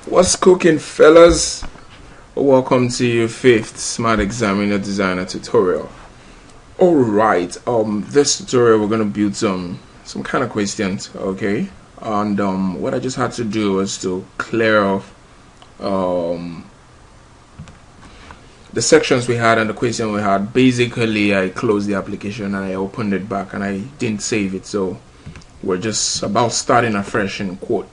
What's cooking, fellas? Welcome to your 5th SmartExaminer designer tutorial. Alright, this tutorial we're gonna build some kind of questions, okay? And what I just had to do was to clear off the sections we had and the question we had. Basically, I closed the application and I opened it back and I didn't save it, so we're just about starting afresh in quote.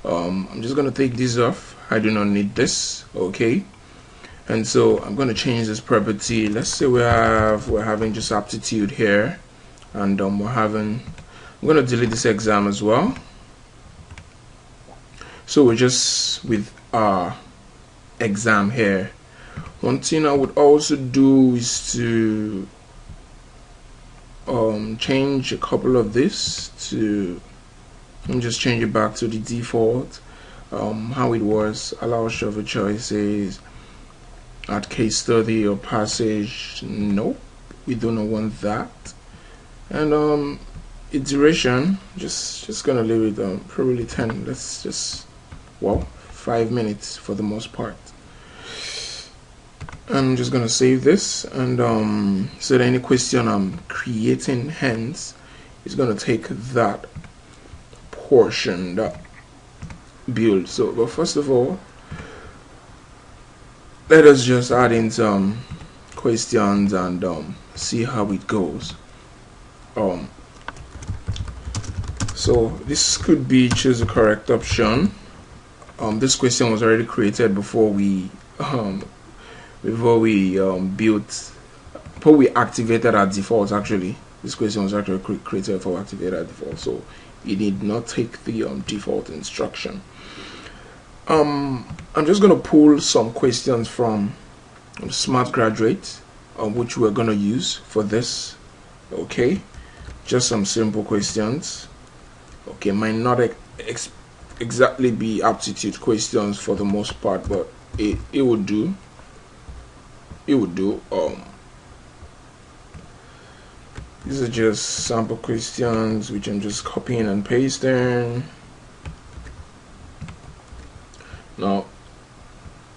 I'm just gonna take this off. I do not need this, okay? And so I'm gonna change this property. Let's say we're having just aptitude here, and I'm gonna delete this exam as well. So we're just with our exam here. One thing I would also do is to change a couple of this to. Let me just change it back to the default. How it was, allow shove choices, add case study or passage. Nope, we do not want that. And iteration, just gonna leave it probably 10. Let's just 5 minutes for the most part. I'm just gonna save this, and so that any question I'm creating hence is gonna take that portion, that build. So but first of all, let us just add in some questions and see how it goes. So this could be choose the correct option. This question was already created before we activated our default. Actually, this question was actually created before we activated our default, so it did not take the default instruction. I'm just going to pull some questions from Smart Graduate, which we're going to use for this. Okay, just some simple questions. Okay, might not exactly be aptitude questions for the most part, but it would do. It would do. These are just sample questions which I'm just copying and pasting. Now,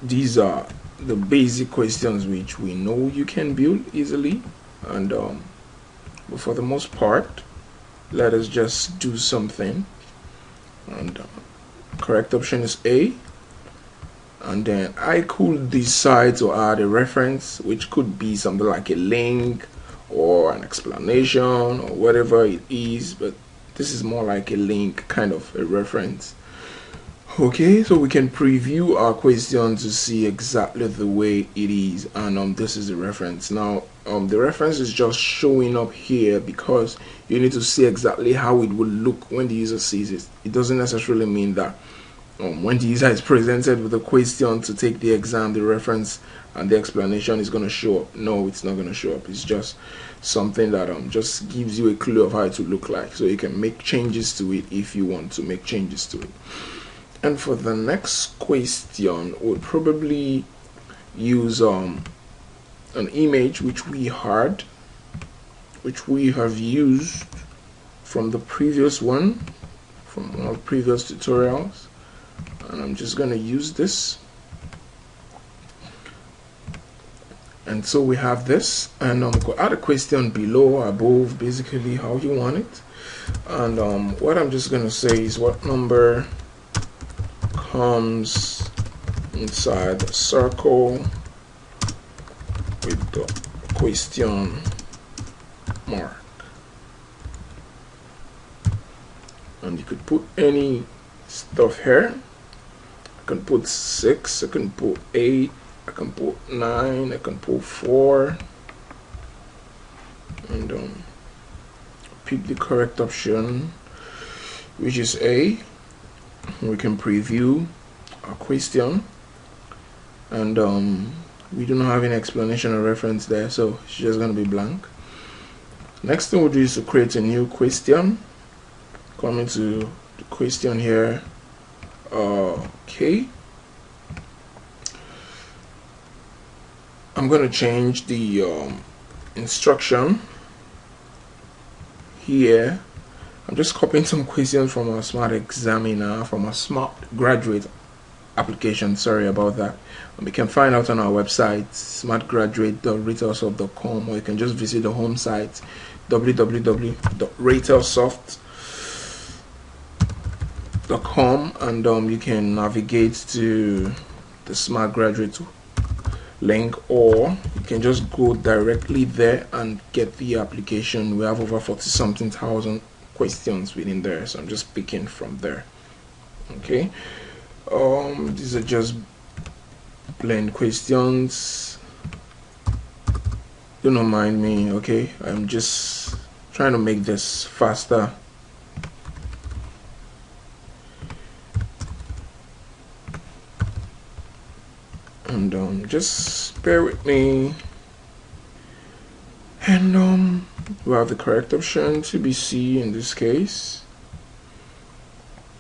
these are the basic questions which we know you can build easily, and but for the most part, let us just do something. And correct option is A. And then I could decide to add a reference, which could be something like a link or an explanation or whatever it is, but this is more like a link, kind of a reference. Okay, so we can preview our question to see exactly the way it is, and this is the reference. Now the reference is just showing up here because you need to see exactly how it will look when the user sees it. It doesn't necessarily mean that when the user is presented with a question to take the exam, the reference and the explanation is going to show up. No, it's not going to show up. It's just something that just gives you a clue of how it will look like, so you can make changes to it if you want to make changes to it. And for the next question, we'll probably use an image which we have used from the previous one, from our previous tutorials. And I'm just going to use this. And so we have this, and go add a question below or above, basically how you want it. And what I'm just going to say is what number comes inside the circle with the question mark. And you could put any stuff here. I can put 6, I can put 8, I can put 9, I can put 4, and pick the correct option, which is A. We can preview our question, and we do not have any explanation or reference there, so it's just going to be blank. Next thing we'll do is to create a new question. Come into the question here. Okay, I'm going to change the instruction here. I'm just copying some questions from our SmartExaminer, from our Smart Graduate application. Sorry about that. You can find out on our website smartgraduate.ratelsoft.com, or you can just visit the home site www.ratelsoft.com, and you can navigate to the Smart Graduate link, or you can just go directly there and get the application. We have over 40-something thousand questions within there, so I'm just picking from there. Okay, these are just blend questions. Do not mind me, okay? I'm just trying to make this faster. And just bear with me. And we have the correct option to be C in this case.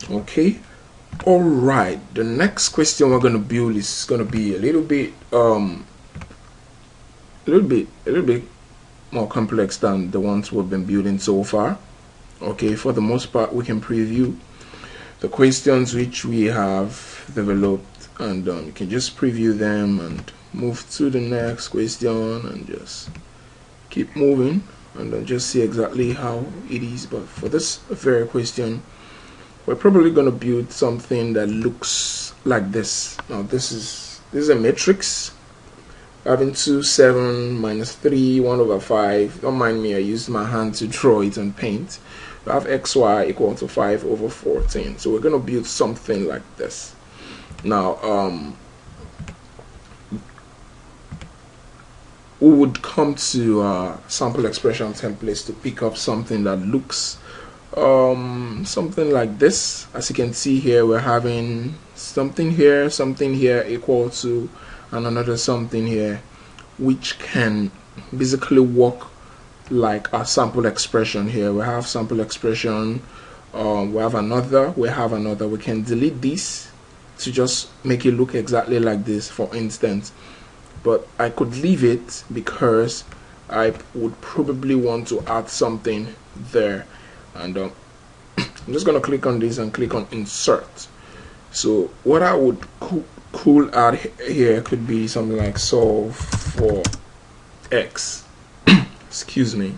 Okay. All right. The next question we're going to build is going to be a little bit more complex than the ones we've been building so far. Okay. For the most part, we can preview the questions which we have developed, and you can just preview them and move to the next question and just keep moving and then just see exactly how it is. But for this very question, we're probably going to build something that looks like this. Now this is a matrix having 2, 7, minus 3, 1 over 5. Don't mind me, I used my hand to draw it and paint. We have xy equal to 5 over 14. So we're going to build something like this. Now we would come to sample expression templates to pick up something that looks something like this. As you can see here, we're having something here equal to, and another something here, which can basically work like a sample expression. Here we have sample expression, we have another, we can delete this to just make it look exactly like this, for instance, but I could leave it because I would probably want to add something there. And I'm just going to click on this and click on insert. So what I would cool add here could be something like solve for x excuse me,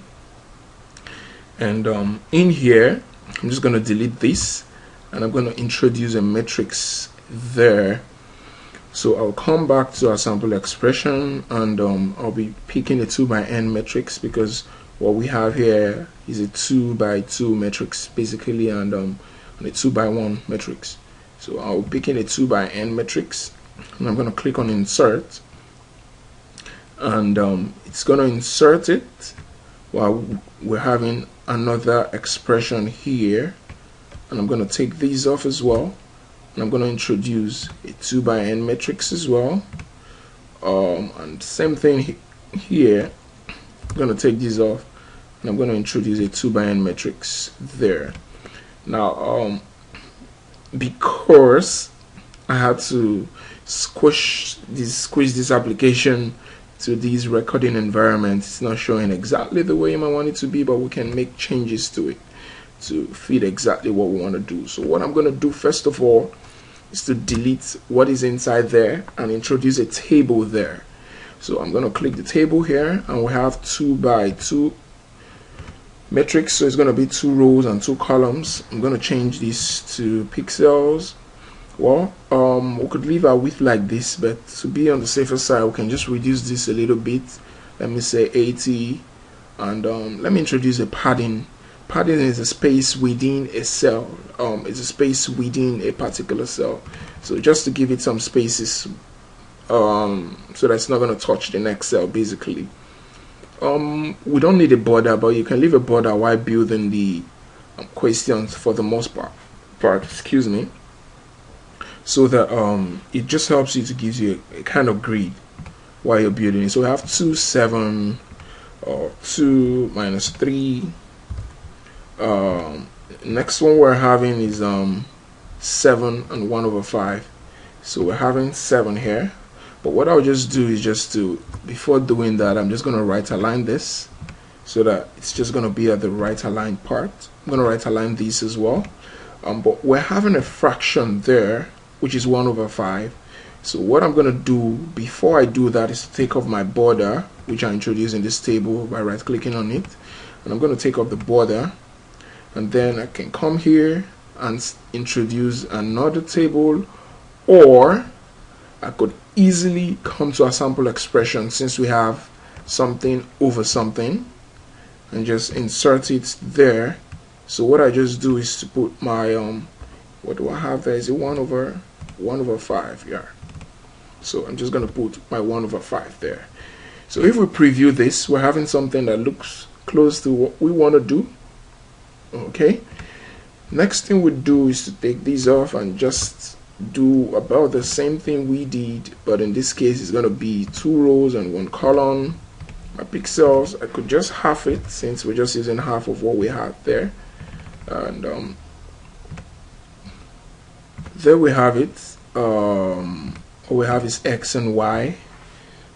and in here I'm just going to delete this and I'm going to introduce a matrix there. So I'll come back to our sample expression, and I'll be picking a 2 by n matrix because what we have here is a 2 by 2 matrix basically, and a 2 by 1 matrix. So I'll be picking a 2 by n matrix, and I'm going to click on insert, and it's going to insert it while we're having another expression here, and I'm going to take these off as well, and I'm going to introduce a 2 by n matrix as well, and same thing here. I'm going to take these off and I'm going to introduce a 2 by n matrix there. Now because I had to squish this application to these recording environments, it's not showing exactly the way you might want it to be, but we can make changes to it to fit exactly what we want to do. So what I'm going to do first of all is to delete what is inside there and introduce a table there. So I'm going to click the table here, and we have 2 by 2 matrix, so it's going to be 2 rows and 2 columns. I'm going to change this to pixels. Well, we could leave our width like this, but to be on the safer side, we can just reduce this a little bit. Let me say 80, and let me introduce a padding. Padding is a space within a cell. It's a space within a particular cell. So just to give it some spaces, so that it's not going to touch the next cell basically. We don't need a border, but you can leave a border while building the questions for the most part, excuse me, so that it just helps you to give you a kind of grid while you're building it. So we have 2, 7, 2 minus 3. Next one we're having is 7 and 1 over 5. So we're having 7 here. But what I'll just do is before doing that, I'm just going to right align this so that it's just going to be at the right align part. I'm going to right align these as well. But we're having a fraction there which is 1 over 5. So what I'm going to do before I do that is to take off my border, which I introduced in this table by right clicking on it, and I'm going to take off the border, and then I can come here and introduce another table, or I could easily come to a sample expression since we have something over something and just insert it there. So what I just do is to put my what do I have there? Is it 1 over 5? Yeah. So I'm just going to put my 1 over 5 there. So if we preview this, we're having something that looks close to what we want to do. Okay. Next thing we do is to take these off and just do about the same thing we did, but in this case it's going to be 2 rows and 1 column. My pixels, I could just half it since we're just using half of what we had there, and there we have it. What we have is X and Y.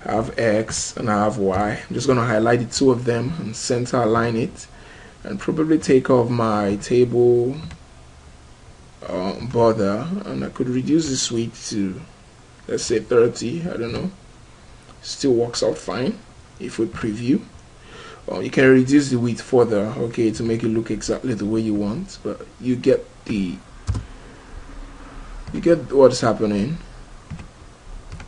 I have X and I have Y. I'm just going to highlight the 2 of them and center align it, and probably take off my table border, and I could reduce this width to, let's say, 30. I don't know. Still works out fine if we preview. You can reduce the width further, okay, to make it look exactly the way you want, but you get what's happening.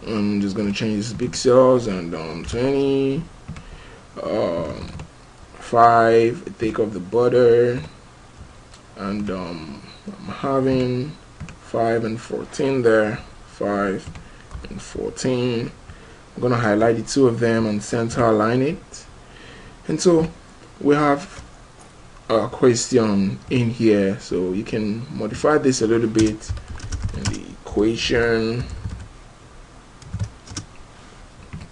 I'm just going to change this pixels and 20, 5, take off the border, and I'm having 5 and 14 there, 5 and 14. I'm going to highlight the 2 of them and center align it. And so we have a question in here, so you can modify this a little bit in the equation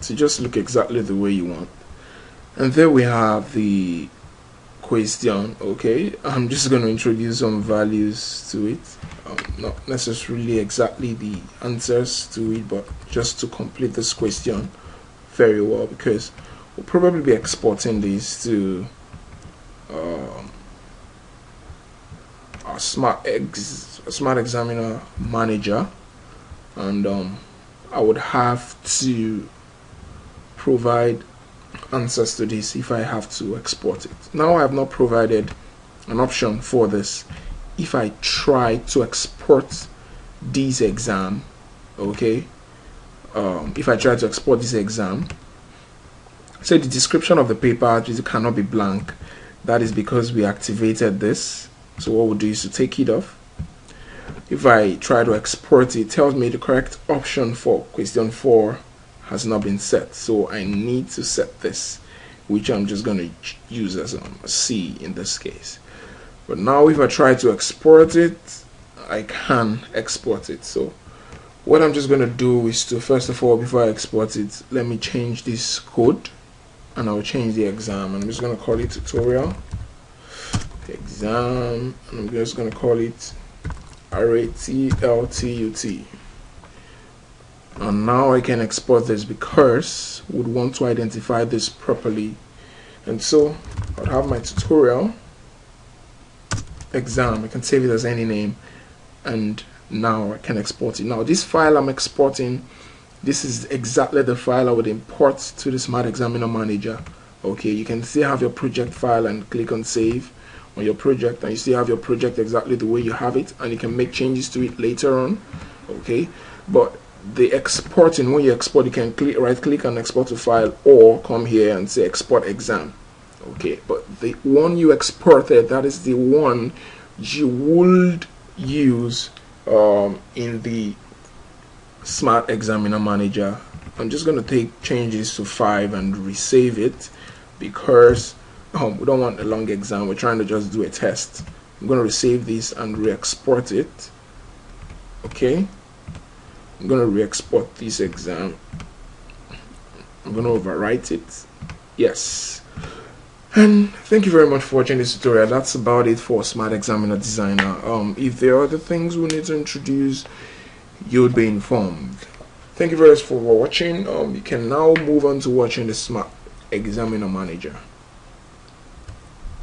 to just look exactly the way you want. And there we have the question. Okay, I'm just going to introduce some values to it, not necessarily exactly the answers to it, but just to complete this question very well, because we'll probably be exporting this to our SmartExaminer manager, and I would have to provide answers to this if I have to export it. Now I have not provided an option for this. If I try to export this exam, okay, if I try to export this exam, say the description of the paper cannot be blank. That is because we activated this. So what we'll do is to take it off. If I try to export it, it tells me the correct option for question 4 has not been set, so I need to set this, which I'm just going to use as a C in this case. But now if I try to export it, I can export it. So what I'm just going to do is to, first of all, before I export it, let me change this code, and I'll change the exam. I'm just going to call it tutorial exam, and I'm just going to call it Rateltut. And now I can export this because we would want to identify this properly. And so I'll have my tutorial exam. I can save it as any name, and now I can export it. Now this file I'm exporting, this is exactly the file I would import to the SmartExaminer manager. Okay, you can still have your project file and click on save on your project, and you still have your project exactly the way you have it, and you can make changes to it later on. Okay, but the exporting, when you export, you can right click and export to file, or come here and say export exam. Okay, but the one you exported, that is the one you would use in the SmartExaminer manager. I'm just going to take changes to 5 and resave it because we don't want a long exam. We're trying to just do a test. I'm going to resave this and re-export it. Okay, I'm going to re-export this exam. I'm going to overwrite it. Yes. And thank you very much for watching this tutorial. That's about it for SmartExaminer Designer. If there are other things we need to introduce, you'll be informed. Thank you very much for watching. You can now move on to watching the SmartExaminer Manager.